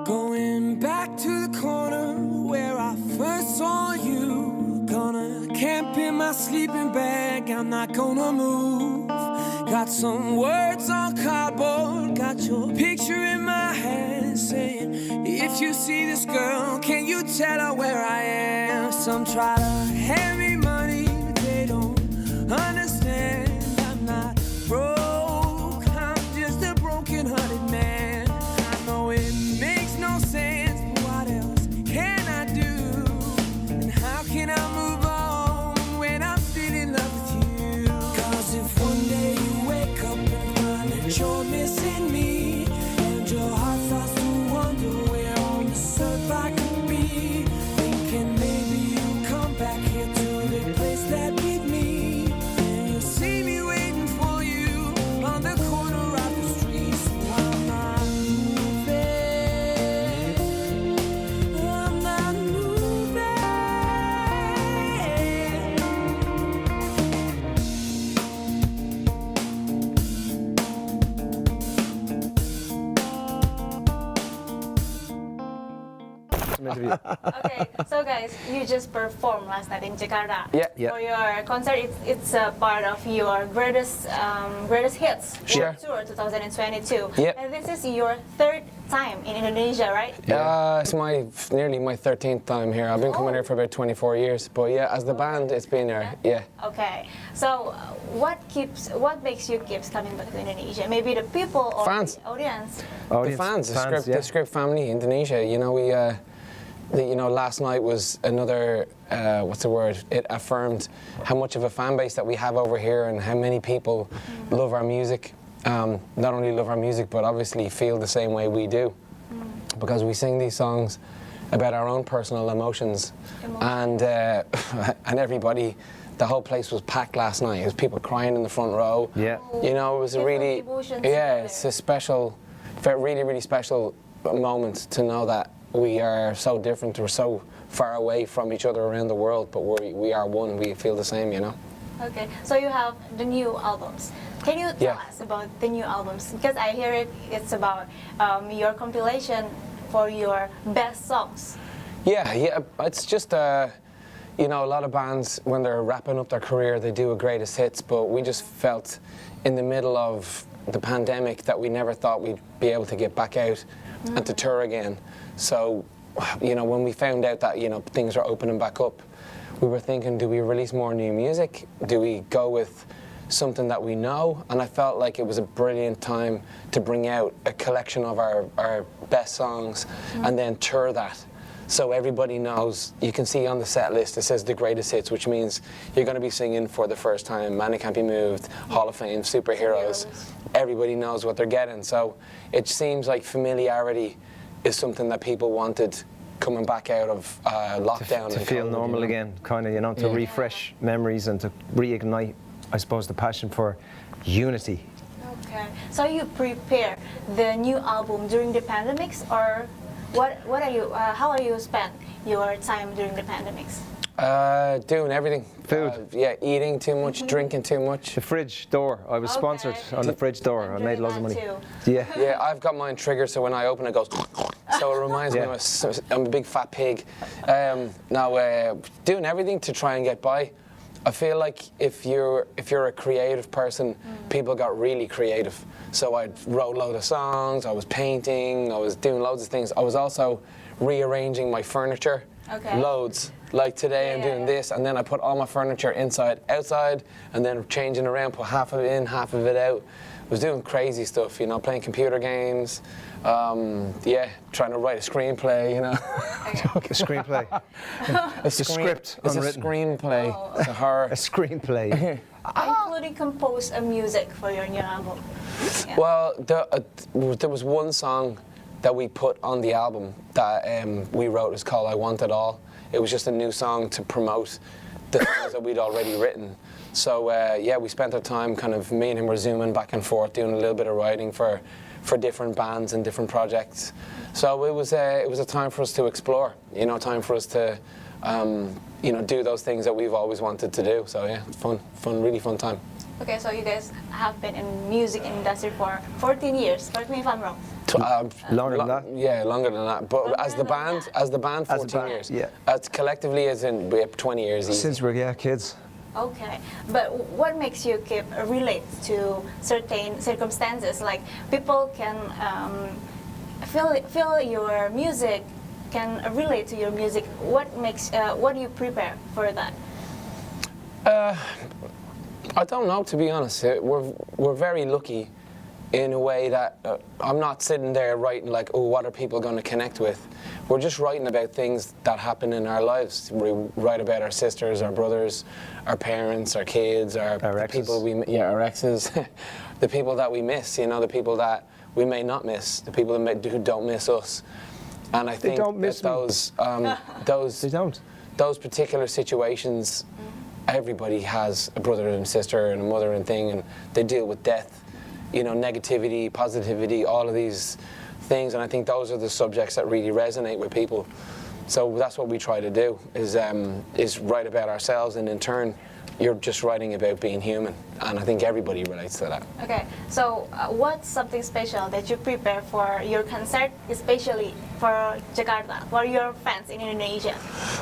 Going back to the corner where I first saw you. Gonna camp in my sleeping bag, I'm not gonna move. Got some words on cardboard, got your picture in my hand, saying, if you see this girl, can you tell her where I am? Some try to hand me money, but they don't understand. I'm not broke, I'm just a broken-hearted man. I know it makes no sense, but what else can I do? And how can I move on when I'm still in love with you? Cause if one day you wake up and find that you're missing me, and your heart starts to wonder where on this earth I could be, thinking maybe you'll come back here to the place that beat me, and you'll see me waiting for you on the corner of the street. So I'm not moving, I'm not moving. Okay, so guys, you just performed last night in Jakarta. Yeah. For your concert, it's a part of your greatest hits Sure. tour 2022. Yeah. And this is your third time in Indonesia, right? It's nearly my 13th time here. I've been coming here for about 24 years. But yeah, as the band, it's been there. Yeah. Okay. So what makes you keep coming back to Indonesia? Maybe the people or Fans. the audience? The fans, the script family, Indonesia. You know, last night was another, it affirmed how much of a fan base that we have over here and how many people love our music. Not only love our music, but obviously feel the same way we do. Because we sing these songs about our own personal emotions. And everybody, the whole place was packed last night. There was people crying in the front row. Yeah. You know, it was a really, it's a special, really, really special moment to know that we are so different, we're so far away from each other around the world, but we are one, we feel the same, you know? Okay, so you have the new albums. Can you tell us about the new albums? Because I hear it's about your compilation for your best songs. Yeah, it's just, you know, a lot of bands, when they're wrapping up their career, they do a greatest hits, but we just felt in the middle of the pandemic that we never thought we'd be able to get back out and to tour again. So, you know, when we found out that, you know, things are opening back up, we were thinking, do we release more new music? Do we go with something that we know? And I felt like it was a brilliant time to bring out a collection of our best songs and then tour that. So everybody knows, you can see on the set list, it says the greatest hits, which means you're going to be singing for the first time Man Who Can't Be Moved, Hall of Fame, Superheroes. Everybody knows what they're getting. So it seems like familiarity is something that people wanted coming back out of lockdown. To feel normal again, kind of, you know, to refresh memories and to reignite, I suppose, the passion for unity. Okay, so you prepare the new album during the pandemics, or what are you? How are you spend your time during the pandemics? Doing everything. Food. Yeah, eating too much, drinking too much. The fridge door. I was sponsored on the fridge door. I made loads of money. Too. Yeah. Yeah, I've got mine triggered, so when I open it goes, so it reminds me I'm a big fat pig. Now, doing everything to try and get by. I feel like if you're a creative person, people got really creative. So I wrote a load of songs, I was painting, I was doing loads of things. I was also rearranging my furniture, loads. Like today I'm doing this, and then I put all my furniture inside, outside, and then changing around, put half of it in, half of it out. I was doing crazy stuff, you know, playing computer games, trying to write a screenplay, you know. A screenplay. It's a script. It's unwritten. a screenplay. It's a horror. A screenplay. Including compose a music for your new album. Yeah. Well, there was one song that we put on the album that we wrote. It's called I Want It All. It was just a new song to promote the songs that we'd already written. So we spent our time kind of, me and him were zooming back and forth, doing a little bit of writing for different bands and different projects. So it was a time for us to explore, you know, time for us to you know, do those things that we've always wanted to do. So yeah, really fun time. Okay, so you guys have been in music industry for 14 years. Correct me if I'm wrong. Longer than that? Yeah, longer than that. But Longer as the than band, As a 14 band, years. yeah. As collectively, as in we have 20 years easy. Since we're kids. Okay, but what makes you keep relate to certain circumstances? Like people can feel your music, can relate to your music. What do you prepare for that? I don't know, to be honest. We're very lucky in a way that I'm not sitting there writing like, oh, what are people going to connect with? We're just writing about things that happen in our lives. We write about our sisters, our brothers, our parents, our kids, our exes. people our exes, the people that we miss, you know, the people that we may not miss, the people who don't miss us. And I think don't miss that They don't. those particular situations, everybody has a brother and sister and a mother and thing, and they deal with death, you know, negativity, positivity, all of these things, and I think those are the subjects that really resonate with people. So that's what we try to do, is write about ourselves, and in turn, you're just writing about being human, and I think everybody relates to that. Okay, so what's something special that you prepare for your concert, especially for Jakarta, for your fans in Indonesia?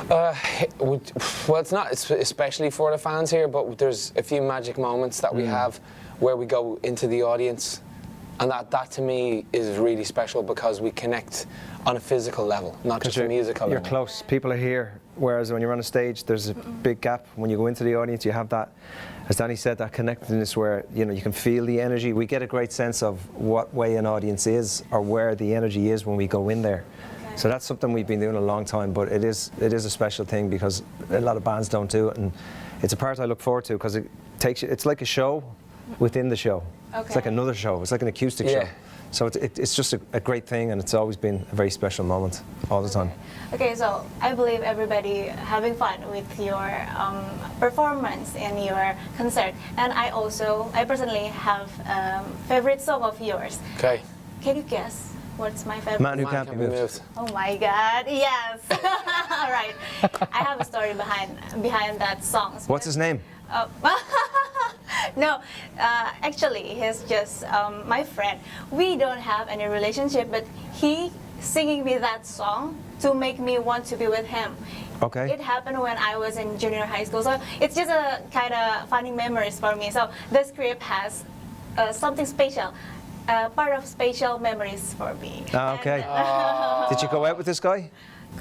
Well, it's not especially for the fans here, but there's a few magic moments that we have where we go into the audience, and that to me is really special because we connect on a physical level, not just a musical You're level. close, people are here, whereas when you're on a stage, there's a big gap. When you go into the audience, you have that, as Danny said, that connectedness where, you know, you can feel the energy. We get a great sense of what way an audience is or where the energy is when we go in there. Okay. So that's something we've been doing a long time, but it is a special thing because a lot of bands don't do it, and it's a part I look forward to because it takes you, it's like a show within the show. It's Okay. like another show. It's like an acoustic show. So it's just a great thing, and it's always been a very special moment all the time. Okay, so I believe everybody having fun with your performance in your concert, and I personally have favorite song of yours. Okay. Can you guess what's my favorite? Man Who Man Can't Be Moved. Oh my God! Yes. All right. I have a story behind that song. What's his name? No, actually, he's just my friend. We don't have any relationship, but he singing me that song to make me want to be with him. Okay. It happened when I was in junior high school, so it's just a kind of funny memories for me. So the script has something special, part of special memories for me. Ah, okay. And, Did you go out with this guy?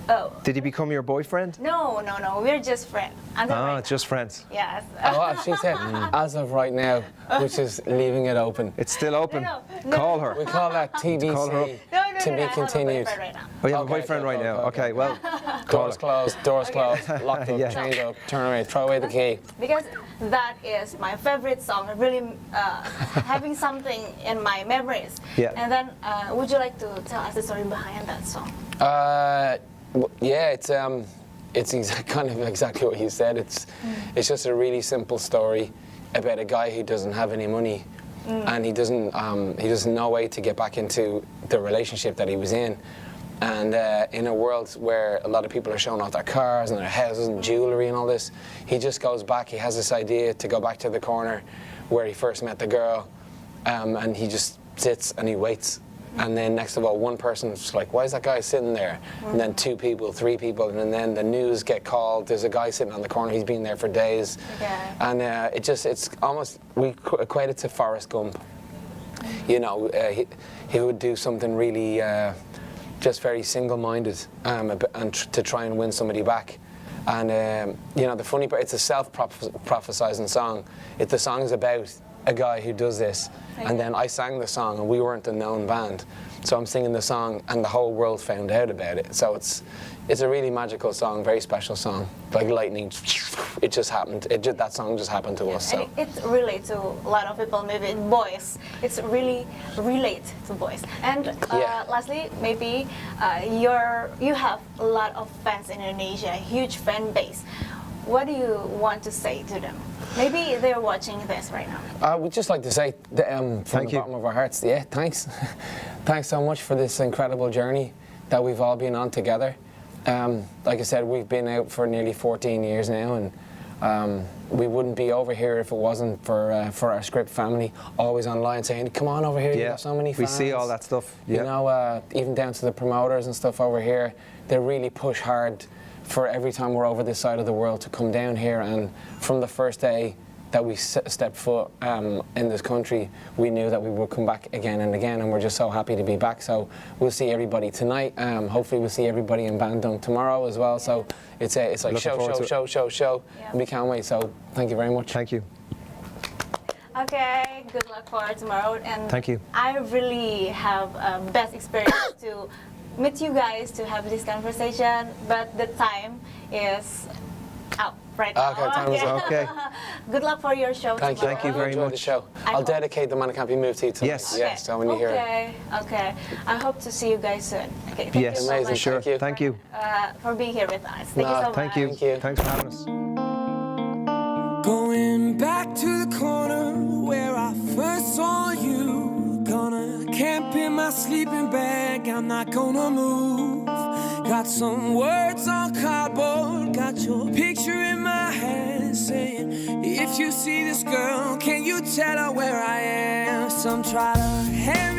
oh. Did he become your boyfriend? No, we're just friends. Ah, just friends. Yes. Oh, she said, as of right now, which is leaving it open. It's still open. No. Call her. We call that TBC, Call her up. No, to be I have a continued. boyfriend right now. Oh, you have Okay, a boyfriend right now. okay. Okay, well, Doors closed, locked up, Yeah. chained up, turn away, throw away the key. Because that is my favorite song, really having something in my memories. Yeah. And then, would you like to tell us the story behind that song? Yeah, it's kind of exactly what you said. It's just a really simple story about a guy who doesn't have any money, and he doesn't know a way to get back into the relationship that he was in. And in a world where a lot of people are showing off their cars and their houses and jewelry and all this, he just goes back. He has this idea to go back to the corner where he first met the girl, and he just sits and he waits. And then next of all, one person's like, why is that guy sitting there? And then 2 people, 3 people, and then the news get called. There's a guy sitting on the corner. He's been there for days. Okay. And it's almost, we equate it to Forrest Gump. You know, he would do something really just very single-minded and to try and win somebody back. And you know, the funny part, it's a self-prophesizing song. The song is about a guy who does this, and then I sang the song, and we weren't a known band, so I'm singing the song, and the whole world found out about it. So it's a really magical song, very special song, like lightning. It just happened. That song just happened to us. So. And it relates to a lot of people, maybe boys. It's really relate to boys. And Yeah. lastly, maybe you have a lot of fans in Indonesia, a huge fan base. What do you want to say to them? Maybe they're watching this right now. We'd just like to say from the bottom of our hearts, yeah, thanks. Thanks so much for this incredible journey that we've all been on together. Like I said, we've been out for nearly 14 years now, and We wouldn't be over here if it wasn't for our script family, always online saying, come on over here, you have so many fans. We see all that stuff. Yeah. You know, even down to the promoters and stuff over here, they really push hard for every time we're over this side of the world to come down here. And from the first day that we stepped foot in this country, we knew that we would come back again and again, and we're just so happy to be back. So we'll see everybody tonight. Hopefully we'll see everybody in Bandung tomorrow as well. So it's like show. Yeah. We can't wait. So thank you very much. Thank you. Okay, good luck for tomorrow. And Thank you. I really have best experience to meet you guys, to have this conversation, but the time is out right now. Okay, time is up. Okay. Good luck for your show Thank you. tomorrow. Thank you very Enjoy the much. show. I I'll hope- dedicate the Man Can't Be Moved to you tonight. Yes. Yes. So when you hear it. Okay. I hope to see you guys soon. Okay. Thank Yes, you so Amazing. much sure. Thank you. Thank you. for being here with us. Thank No, you so Thank much. you. Thank you. Thanks for having us. Going back to the corner where I first saw you. Gonna camp in my sleeping bag, I'm not gonna move. Got some words on cardboard, got your picture in my hand, saying, if you see this girl, can you tell her where I am? Some try to hand